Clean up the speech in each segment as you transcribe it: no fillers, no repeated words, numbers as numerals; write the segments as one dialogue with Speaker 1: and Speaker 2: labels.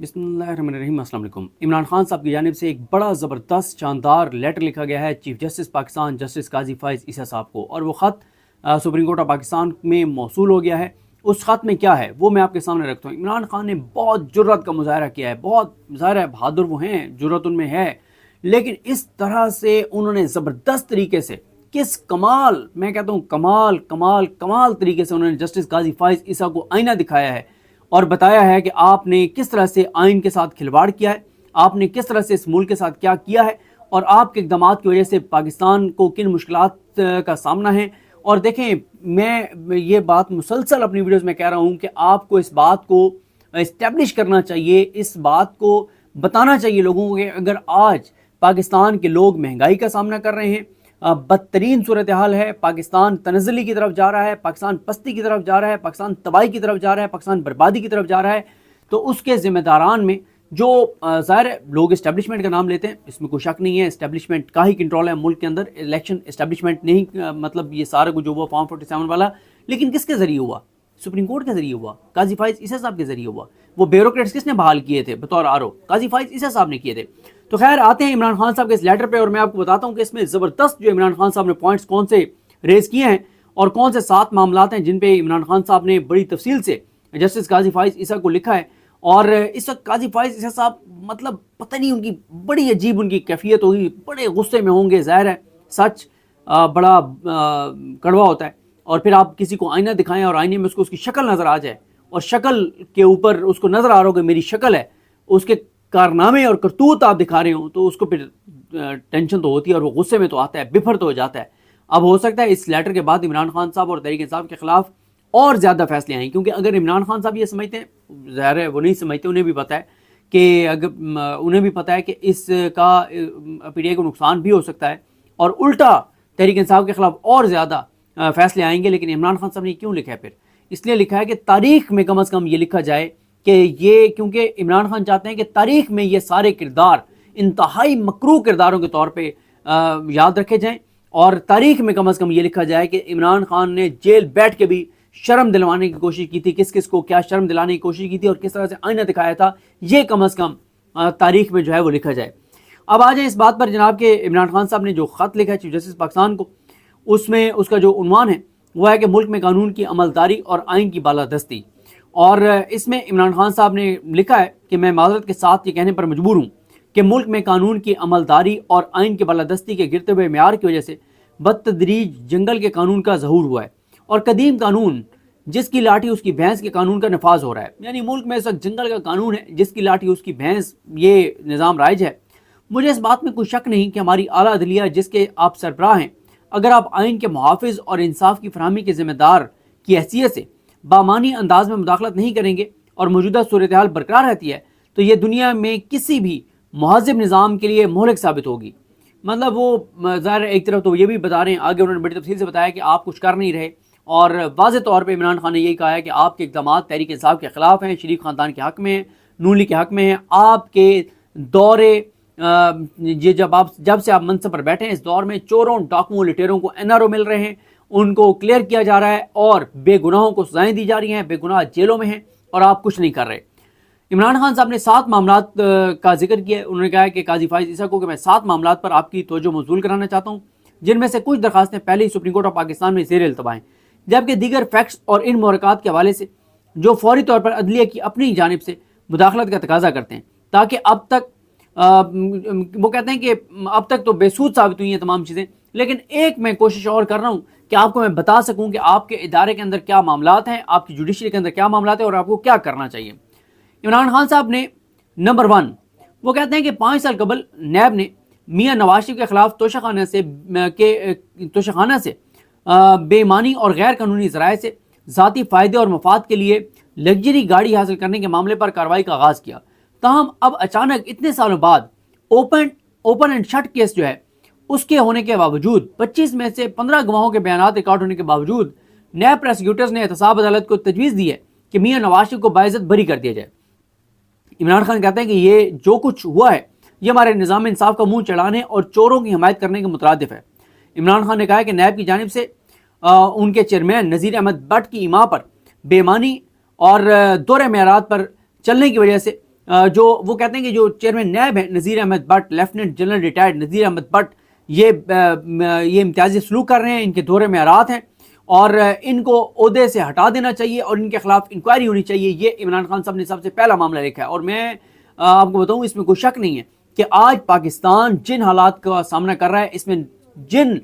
Speaker 1: बिस्मिल्लाहिर्रहमानिर्रहीम। अस्सलाम वालेकुम। इमरान खान साहब की जानिब से एक बड़ा ज़बरदस्त शानदार लेटर लिखा गया है चीफ जस्टिस पाकिस्तान जस्टिस काजी फ़ाइज़ ईसा साहब को, और वो ख़त सुप्रीम कोर्ट ऑफ पाकिस्तान में मौसूल हो गया है। उस ख़त में क्या है वो मैं आपके सामने रखता हूँ। इमरान खान ने बहुत जुर्रत का मुज़ाहरा किया है, बहुत ज़ाहिर है बहादुर वो हैं, जुर्रत उनमें है, लेकिन इस तरह से उन्होंने ज़बरदस्त तरीके से किस कमाल, मैं कहता हूँ कमाल कमाल कमाल तरीके से उन्होंने जस्टिस काजी फ़ाइज़ ईसा को आईना दिखाया है और बताया है कि आपने किस तरह से आइन के साथ खिलवाड़ किया है, आपने किस तरह से इस मुल्क के साथ क्या किया है और आपके इक़दामात की वजह से पाकिस्तान को किन मुश्किलात का सामना है। और देखें, मैं ये बात मुसलसल अपनी वीडियोज़ में कह रहा हूँ कि आपको इस बात को इस्टेब्लिश करना चाहिए, इस बात को बताना चाहिए लोगों को कि अगर आज पाकिस्तान के लोग महंगाई का सामना कर रहे हैं, बदतरीन सूरत हाल है, पाकिस्तान तनज़्ज़ुली की तरफ जा रहा है, पाकिस्तान पस्ती की तरफ जा रहा है, पाकिस्तान तबाही की तरफ जा रहा है, पाकिस्तान बर्बादी की तरफ जा रहा है, तो उसके ज़िम्मेदारान में जो ज़ाहिर लोग इस्टेब्लिशमेंट का नाम लेते हैं, इसमें कोई शक नहीं है, इस्टेब्लिशमेंट का ही कंट्रोल है मुल्क के अंदर। इलेक्शन इस्टेब्लिशमेंट नहीं, मतलब ये सारा कुछ जो हुआ फॉर्म 47 वाला, लेकिन किसके ज़रिए हुआ? सुप्रीम कोर्ट के ज़रिए हुआ, काजी फ़ाइज़ ईसा साहब के ज़रिए हुआ। वो ब्यूरोक्रेट्स किसने बहाल किए थे बतौर आरओ? काजी फ़ाइज़ ईसा साहब ने किए थे। तो खैर आते हैं इमरान खान साहब के इस लेटर पे, और मैं आपको बताता हूँ कि इसमें ज़बरदस्त जो इमरान खान साहब ने पॉइंट्स कौन से रेज़ किए हैं और कौन से 7 मामलात हैं जिन पे इमरान खान साहब ने बड़ी तफसील से जस्टिस काजी फ़ाइज़ ईसा को लिखा है। और इस वक्त काजी फ़ाइज़ ईसा साहब, मतलब पता नहीं उनकी बड़ी अजीब उनकी कैफियत होगी, बड़े गुस्से में होंगे। ज़ाहिर है सच बड़ा कड़वा होता है, और फिर आप किसी को आईना दिखाएं और आईने में उसको उसकी शक्ल नज़र आ जाए और शक्ल के ऊपर उसको नज़र आ रहा हो कि मेरी शक्ल है, उसके कारनामे और करतूत आप दिखा रहे हो, तो उसको फिर टेंशन तो होती है और वो गुस्से में तो आता है, बिफर तो हो जाता है। अब हो सकता है इस लेटर के बाद इमरान खान साहब और तहरीक इंसाफ के खिलाफ और ज़्यादा फैसले आएँ, क्योंकि अगर इमरान खान साहब ये समझते हैं, ज़ाहिर है वो नहीं समझते, उन्हें भी पता है कि उन्हें भी पता है कि इसका पीटीआई को नुकसान भी हो सकता है और उल्टा तहरीक इंसाफ के खिलाफ और ज़्यादा फैसले आएंगे। लेकिन इमरान खान साहब ने क्यों लिखा है? फिर इसलिए लिखा है कि तारीख में कम अज़ कम ये लिखा जाए कि ये, क्योंकि इमरान खान चाहते हैं कि तारीख में ये सारे किरदार इंतहाई मकरूह किरदारों के तौर पे याद रखे जाएं, और तारीख में कम अज़ कम ये लिखा जाए कि इमरान खान ने जेल बैठ के भी शर्म दिलवाने की कोशिश की थी, किस किस को क्या शर्म दिलाने की कोशिश की थी और किस तरह से आईना दिखाया था, ये कम अज़ कम तारीख में जो है वो लिखा जाए। अब आ जाए इस बात पर जनाब के इमरान खान साहब ने जो ख़त लिखा है चीफ जस्टिस पाकिस्तान को, उसमें उसका जो उन्वान है वो है कि मुल्क में कानून की अमलदारी और आइन की बालादस्ती। और इसमें इमरान खान साहब ने लिखा है कि मैं माज़रत के साथ ये कहने पर मजबूर हूँ कि मुल्क में कानून की अमलदारी और आइन की बालादस्ती के गिरते हुए मेयार की वजह से बदतदरीज जंगल के कानून का ज़हूर हुआ है और कदीम कानून जिसकी लाठी उसकी भैंस के कानून का नफाज हो रहा है। यानी मुल्क में इस वक्त जंगल का कानून है, जिसकी लाठी उसकी भैंस, ये निज़ाम राइज है। मुझे इस बात में कोई शक नहीं कि हमारी आला अदलिया जिसके आप सरबराह हैं, अगर आप आइन के मुहाफ़िज़ और इंसाफ की फरहमी के ज़िम्मेदार की हैसियत से बामानी अंदाज में मुदाखलत नहीं करेंगे और मौजूदा सूरत हाल बरकरार रहती है, तो ये दुनिया में किसी भी महज़िब निज़ाम के लिए मोहलक साबित होगी। मतलब वो ज़ाहिर एक तरफ तो ये भी बता रहे हैं, आगे उन्होंने बड़ी तफसील से बताया कि आप कुछ कर नहीं रहे, और वाज़ेह तौर पर इमरान खान ने यही कहा है कि आपके इक़दामात तहरीक इंसाफ के ख़िलाफ़ हैं, शरीफ ख़ानदान के हक़ में हैं, नून लीग के हक़ में हैं। आपके दौरे ये जब से आप मनसब पर बैठे हैं, इस दौर में चोरों, डाकुओं, लुटेरों को एनआरओ मिल रहे हैं, उनको क्लियर किया जा रहा है और बेगुनाहों को सजाएं दी जा रही हैं, बेगुनाह जेलों में हैं और आप कुछ नहीं कर रहे। इमरान खान साहब ने 7 मामलात का जिक्र किया है। उन्होंने कहा है कि काजी फ़ाइज़ ईसा को कि मैं 7 मामलात पर आपकी तवज्जो मबज़ूल कराना चाहता हूँ, जिनमें से कुछ दरखास्तें पहले ही सुप्रीम कोर्ट ऑफ पाकिस्तान में ज़ेर इल्तवा हैं, जबकि दीगर फैक्ट्स और इन मुहरक़ात के हवाले से जो फौरी तौर पर अदलिया की अपनी जानिब से मुदाखलत का तकाजा करते हैं, ताकि अब तक वो कहते हैं कि अब तक तो बेसूद साबित हुई हैं तमाम चीज़ें, लेकिन एक मैं कोशिश और कर रहा हूँ कि आपको मैं बता सकूँ कि आपके इदारे के अंदर क्या मामलात हैं, आपकी जुडिशरी के अंदर क्या मामलात हैं और आपको क्या करना चाहिए। इमरान खान साहब ने नंबर 1 वो कहते हैं कि 5 साल कबल नैब ने मियाँ नवाज शरीफ के खिलाफ तोशाखाना से बेईमानी और गैर कानूनी ज़राए से ज़ाती फ़ायदे और मफाद के लिए लग्जरी गाड़ी हासिल करने के मामले पर कार्रवाई का आगाज़ किया। ताहम अब अचानक इतने सालों बाद ओपन एंड शट केस जो है उसके होने के बावजूद, 25 में से 15 गवाहों के बयानात रिकॉर्ड होने के बावजूद, नैब प्रोसिक्यूटर्स ने एहतसाब अदालत को तजवीज़ दी है कि मियाँ नवाज शरीफ को बाइज़्ज़त बरी कर दिया जाए। इमरान खान कहते हैं कि ये जो कुछ हुआ है ये हमारे निज़ाम इंसाफ का मुंह चढ़ाने और चोरों की हिमायत करने के मुतरादिफ है। इमरान खान ने कहा है कि नैब की जानिब से उनके चेयरमैन नज़ीर अहमद बट की इमा पर बेईमानी और दोहरे मेयारात पर चलने की वजह से جو وہ کہتے ہیں کہ جو چیئرمین نیب ہیں Nazir Ahmed Butt, lieutenant general retired Nazir Ahmed Butt, یہ امتیازی سلوک کر رہے ہیں، ان کے دورے معیارات ہیں اور ان کو عہدے سے ہٹا دینا چاہیے اور ان کے خلاف انکوائری ہونی چاہیے. یہ عمران خان صاحب نے سب سے پہلا معاملہ لکھا ہے. اور میں آپ کو بتاؤں اس میں کوئی شک نہیں ہے کہ آج پاکستان جن حالات کا سامنا کر رہا ہے، اس میں جن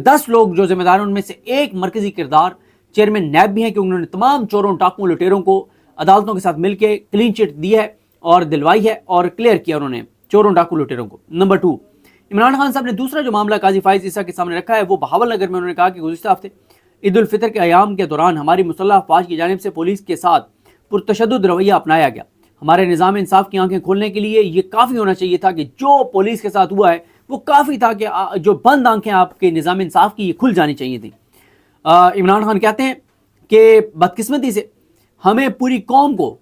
Speaker 1: 10 لوگ جو ذمہ دار ہیں ان میں سے ایک مرکزی کردار چیئرمین نیب بھی ہیں کہ انہوں نے تمام چوروں ڈاکوؤں لٹیروں کو عدالتوں کے ساتھ مل کے کلین چٹ دی ہے اور دلوائی ہے اور کلیئر کیا انہوں نے چوروں ڈاکو لٹیروں کو. نمبر 2، عمران خان صاحب نے دوسرا جو معاملہ قاضی فائز عیسیٰ کے سامنے رکھا ہے وہ بہاول نگر میں انہوں نے کہا کہ گزشتہ ہفتے عید الفطر کے ایام کے دوران ہماری مسلح افواج کی جانب سے پولیس کے ساتھ پرتشدد رویہ اپنایا گیا. ہمارے نظام انصاف کی آنکھیں کھولنے کے لیے یہ کافی ہونا چاہیے تھا کہ جو پولیس کے ساتھ ہوا ہے وہ کافی تھا کہ جو بند آنکھیں آپ کے نظام انصاف کی یہ کھل جانی چاہیے تھی. عمران خان کہتے ہیں کہ بدقسمتی سے ہمیں پوری قوم کو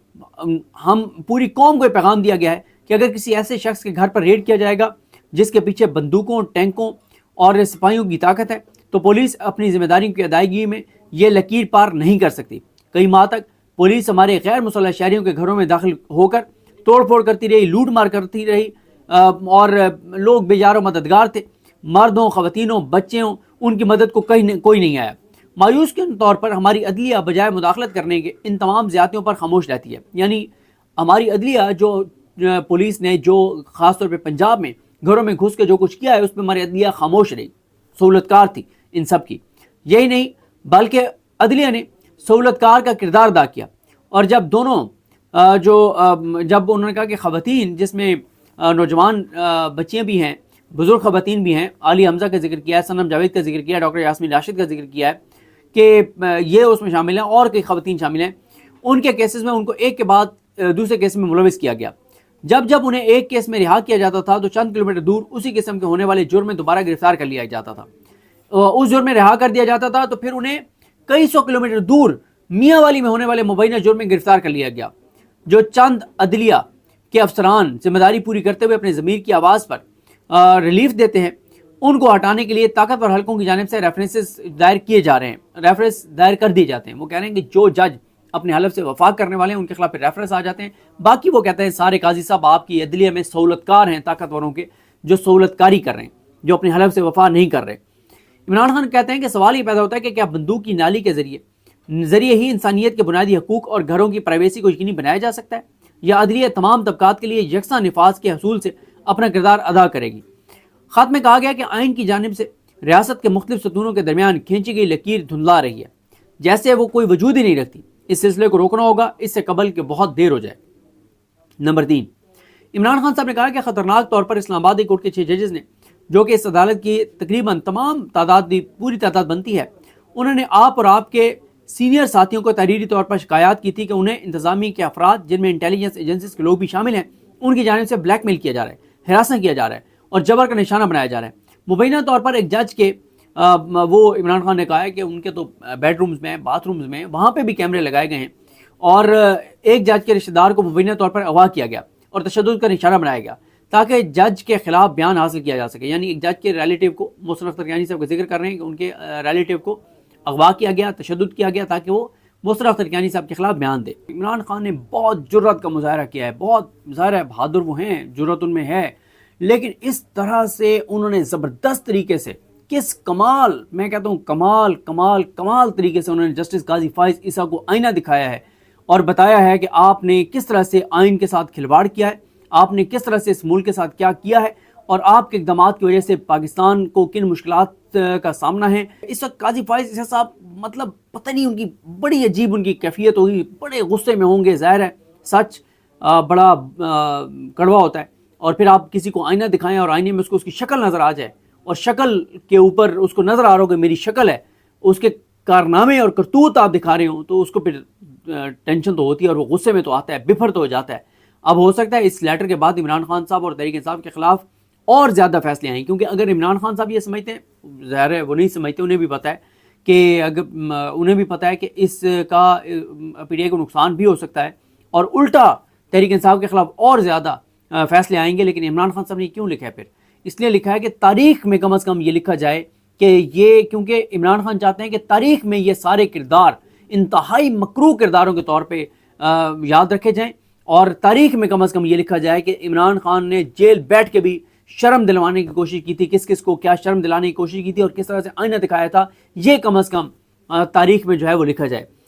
Speaker 1: یہ پیغام دیا گیا ہے کہ اگر کسی ایسے شخص کے گھر پر ریڈ کیا جائے گا جس کے پیچھے بندوقوں، ٹینکوں اور سپاہیوں کی طاقت ہے تو پولیس اپنی ذمہ داریوں کی ادائیگی میں یہ لکیر پار نہیں کر سکتی. کئی ماہ تک پولیس ہمارے غیر مسلح شہریوں کے گھروں میں داخل ہو کر توڑ پھوڑ کرتی رہی، لوٹ مار کرتی رہی اور لوگ بے یار و مددگار تھے. مردوں، خواتینوں، بچوں، ان کی مدد کو کوئی نہیں آیا. مایوس کن طور پر ہماری عدلیہ بجائے مداخلت کرنے کے ان تمام زیادتیوں پر خاموش رہتی ہے. یعنی ہماری عدلیہ جو پولیس نے جو خاص طور پہ پنجاب میں گھروں میں گھس کے جو کچھ کیا ہے اس پہ ہماری عدلیہ خاموش رہی، سہولت کار تھی ان سب کی. یہی نہیں بلکہ عدلیہ نے سہولت کار کا کردار ادا کیا. اور جب جب انہوں نے کہا کہ خواتین جس میں نوجوان بچیاں بھی ہیں، بزرگ خواتین بھی ہیں، عالی حمزہ کا ذکر کیا ہے، صنم جاوید کا ذکر کیا ہے، ڈاکٹر یاسمین راشد کا ذکر کیا ہے کہ یہ اس میں شامل ہیں اور کئی خواتین شامل ہیں. ان کے کیسز میں ان کو ایک کے بعد دوسرے کیس میں ملوث کیا گیا. جب انہیں ایک کیس میں رہا کیا جاتا تھا تو چند کلومیٹر دور اسی قسم کے ہونے والے جرم میں دوبارہ گرفتار کر لیا جاتا تھا. اس جرم میں رہا کر دیا جاتا تھا تو پھر انہیں کئی سو کلومیٹر دور میاں والی میں ہونے والے مبینہ جرم میں گرفتار کر لیا گیا. جو چند عدلیہ کے افسران ذمہ داری پوری کرتے ہوئے اپنے ضمیر کی آواز پر ریلیف دیتے ہیں، ان کو ہٹانے کے لیے طاقتور حلقوں کی جانب سے ریفرنسز دائر کیے جا رہے ہیں، ریفرنس دائر کر دیے جاتے ہیں. وہ کہہ رہے ہیں کہ جو جج اپنے حلف سے وفاق کرنے والے ہیں ان کے خلاف ریفرنس آ جاتے ہیں. باقی وہ کہتے ہیں سارے قاضی صاحب آپ کی عدلیہ میں سہولت کار ہیں، طاقتوروں کے جو سہولت کاری کر رہے ہیں، جو اپنے حلف سے وفا نہیں کر رہے. عمران خان کہتے ہیں کہ سوال یہ پیدا ہوتا ہے کہ کیا بندوق کی نالی کے ذریعے ہی انسانیت کے بنیادی حقوق اور گھروں کی پرائیویسی کو یقینی بنایا جا سکتا ہے، یا عدلیہ تمام طبقات کے لیے یکساں نفاذ کے حصول سے اپنا کردار ادا کرے گی. خط میں کہا گیا کہ آئین کی جانب سے ریاست کے مختلف ستونوں کے درمیان کھینچی گئی لکیر دھندلا رہی ہے جیسے وہ کوئی وجود ہی نہیں رکھتی. اس سلسلے کو روکنا ہوگا اس سے قبل کہ بہت دیر ہو جائے. نمبر 3، عمران خان صاحب نے کہا کہ خطرناک طور پر اسلام آباد کورٹ کے 6 ججز نے جو کہ اس عدالت کی تقریباً تمام پوری تعداد بنتی ہے، انہوں نے آپ اور آپ کے سینئر ساتھیوں کو تحریری طور پر شکایات کی تھی کہ انہیں انتظامیہ کے افراد جن میں انٹیلیجنس ایجنسیز کے لوگ بھی شامل ہیں ان کی جانب سے بلیک میل کیا جا رہا ہے، ہراساں کیا جا رہا ہے اور جبر کا نشانہ بنایا جا رہا ہے. مبینہ طور پر ایک جج کے وہ عمران خان نے کہا ہے کہ ان کے تو بیڈ رومز میں، باتھ رومز میں، وہاں پہ بھی کیمرے لگائے گئے ہیں اور ایک جج کے رشتہ دار کو مبینہ طور پر اغوا کیا گیا اور تشدد کا نشانہ بنایا گیا تاکہ جج کے خلاف بیان حاصل کیا جا سکے. یعنی ایک جج کے ریلیٹیو کو، محسن اختر کیانی صاحب کا ذکر کر رہے ہیں کہ ان کے ریلیٹیو کو اغوا کیا گیا، تشدد کیا گیا تاکہ وہ محسن اختر کیانی صاحب کے خلاف بیان دے. عمران خان نے بہت جرات کا مظاہرہ کیا ہے، بہت ظاہر ہے بہادر وہ ہیں، جرات ان میں ہے، لیکن اس طرح سے انہوں نے زبردست طریقے سے میں کہتا ہوں کمال طریقے سے انہوں نے جسٹس قاضی فائز عیسیٰ کو آئینہ دکھایا ہے اور بتایا ہے کہ آپ نے کس طرح سے آئین کے ساتھ کھلواڑ کیا ہے، آپ نے کس طرح سے اس ملک کے ساتھ کیا کیا ہے اور آپ کے اقدامات کی وجہ سے پاکستان کو کن مشکلات کا سامنا ہے. اس وقت قاضی فائز عیسیٰ صاحب مطلب پتہ نہیں ان کی بڑی عجیب ان کی کیفیت ہوگی، بڑے غصے میں ہوں گے. ظاہر ہے سچ بڑا کڑوا ہوتا ہے اور پھر آپ کسی کو آئینہ دکھائیں اور آئینے میں اس کی شکل نظر آ جائے اور شکل کے اوپر اس کو نظر آ رہا ہو کہ میری شکل ہے، اس کے کارنامے اور کرتوت آپ دکھا رہے ہوں تو اس کو پھر ٹینشن تو ہوتی ہے اور وہ غصے میں تو آتا ہے، بفر تو ہو جاتا ہے. اب ہو سکتا ہے اس لیٹر کے بعد عمران خان صاحب اور تحریک انصاف کے خلاف اور زیادہ فیصلے آئیں، کیونکہ اگر عمران خان صاحب یہ سمجھتے ہیں، ظاہر ہے وہ نہیں سمجھتے، انہیں بھی پتہ ہے کہ اس کا پی ٹی آئی کو نقصان بھی ہو سکتا ہے اور الٹا تحریک انصاف کے خلاف اور زیادہ فیصلے آئیں گے. لیکن عمران خان صاحب نے کیوں لکھا ہے؟ پھر اس لیے لکھا ہے کہ تاریخ میں کم از کم یہ لکھا جائے کہ یہ، کیونکہ عمران خان چاہتے ہیں کہ تاریخ میں یہ سارے کردار انتہائی مکروہ کرداروں کے طور پہ یاد رکھے جائیں اور تاریخ میں کم از کم یہ لکھا جائے کہ عمران خان نے جیل بیٹھ کے بھی شرم دلوانے کی کوشش کی تھی، کس کس کو کیا شرم دلانے کی کوشش کی تھی اور کس طرح سے آئینہ دکھایا تھا، یہ کم از کم تاریخ میں جو ہے وہ لکھا جائے۔